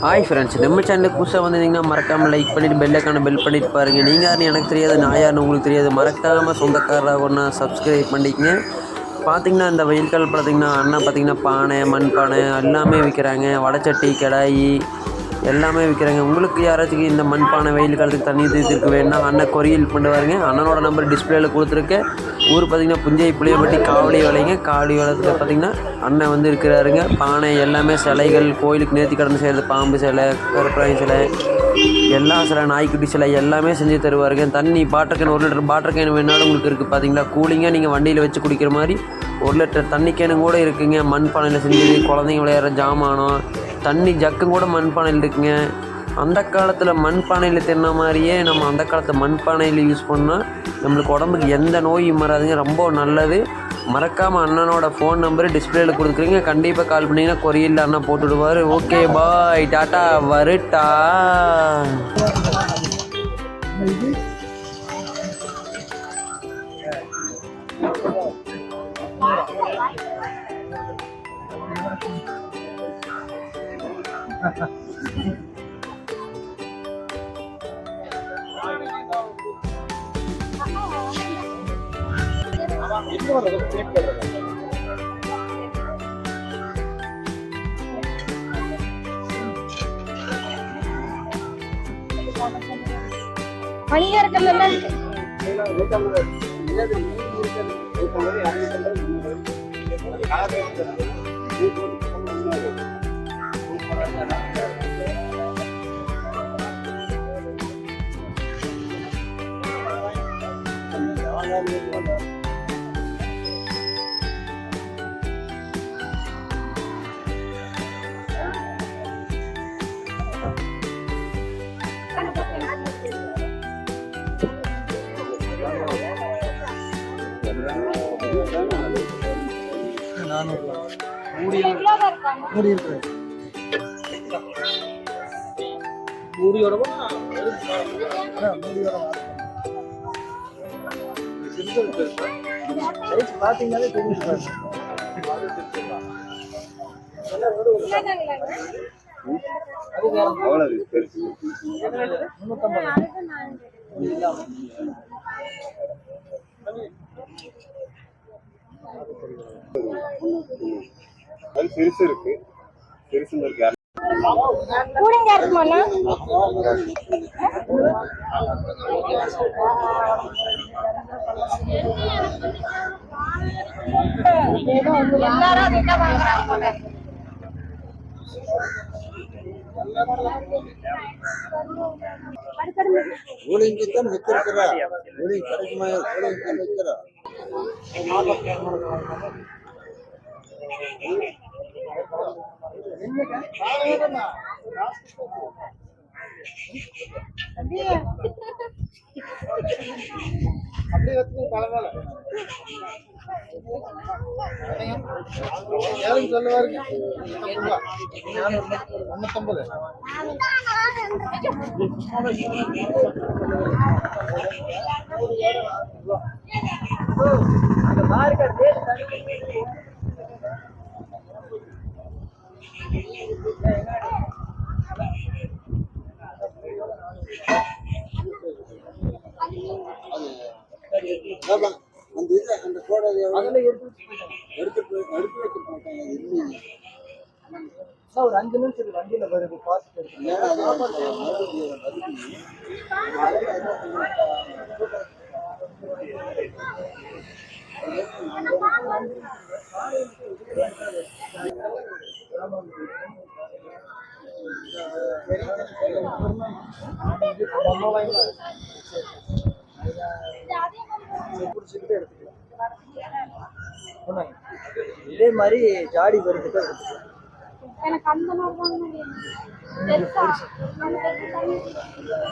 Hi friends, நம்ம சேனலுக்கு புதுசாக வந்திருந்தீங்கன்னா மறக்காமல் லைக் பண்ணிவிட்டு பெல்லைக்கான பெல் பண்ணிட்டு பாருங்கள். நீங்கள் யாருன்னு எனக்கு தெரியாது, நான் யாருன்னு உங்களுக்கு தெரியாது. மறக்காமல் சொந்தக்காரராக ஒன்றா சப்ஸ்கிரைப் பண்ணிக்கங்க. பார்த்திங்கன்னா இந்த வெயில் காலம் பார்த்திங்கன்னா அண்ணா பார்த்திங்கன்னா பானை, மண் பானை எல்லாமே விற்கிறாங்க. வடைச்சட்டி, கடாயி எல்லாமே விற்கிறாங்க. உங்களுக்கு யாராச்சும் இந்த மண் பானை வெயில் காலத்துக்கு தண்ணி தீர்த்துக்கு வேணுன்னா அண்ணன் கொரியல் பண்ணுவாருங்க. அண்ணனோட நம்பர் டிஸ்பிளேயில் கொடுத்துருக்கேன். ஊர் பார்த்திங்கன்னா புஞ்சை புளியப்பட்டி காவடி வேலைங்க. காவடி வேலையில் பார்த்திங்கன்னா அண்ணன் வந்து இருக்கிறாருங்க. பானை எல்லாமே சிலைகள், கோயிலுக்கு நேர்த்தி கடன் செய்கிறது, பாம்பு சிலை, கருப்பராயன் சிலை, எல்லா சிலை, நாய்க்குட்டி சிலை எல்லாமே செஞ்சு தருவாருங்க. தண்ணி water can 1 litre water can வேணாலும் உங்களுக்கு இருக்குது. பார்த்திங்களா, கூலிங்காக நீங்கள் வண்டியில் வச்சு குடிக்கிற மாதிரி 1 லிட்டர் தண்ணி கேனும் கூட இருக்குங்க. மண் பானையில் செஞ்சது, குழந்தைங்க விளையாடுற ஜாமானம், தண்ணி ஜக்கும் கூட மண் பானையில் இருக்குங்க. அந்த காலத்தில் மண் பானையில் தின்ன மாதிரியே நம்ம அந்த காலத்தில் மண் பானையில் யூஸ் பண்ணால் நம்மளுக்கு உடம்புக்கு எந்த நோயும் வராதுங்க. ரொம்ப நல்லது. மறக்காமல் அண்ணனோட ஃபோன் நம்பரு டிஸ்பிளேயில் கொடுக்குறீங்க. கண்டிப்பாக கால் பண்ணிங்கன்னா கொரியரில் அண்ணன் போட்டுவிடுவார். Okay bye, tata, வருட்டா. பணியாரக்கல்ல பாத்தீங்கன்னாலே தெரியும். அது சிறுசு இருக்கு, சிறுசு இருக்கு. கூடிங்க இருக்குமாண்ணா? எல்லாரும் வீட்டை வாங்குறாங்க. ஊழியத்தான் வித்திருக்கிறா, ஊழி கிடைக்குமா? ஊழியத்தான் விற்கிறா. அப்படி வச்சு தலைமையில யாரும் சொல்லுவாருங்க 550. அந்த கோடை எடுத்து வைக்க மாட்டாங்க. ஒரு 5 நிமிஷம் வண்டியில வருது. பார்த்து இதே மாதிரி ஜாடி வருதுக்கு எனக்கு அந்த மாதிரி தான்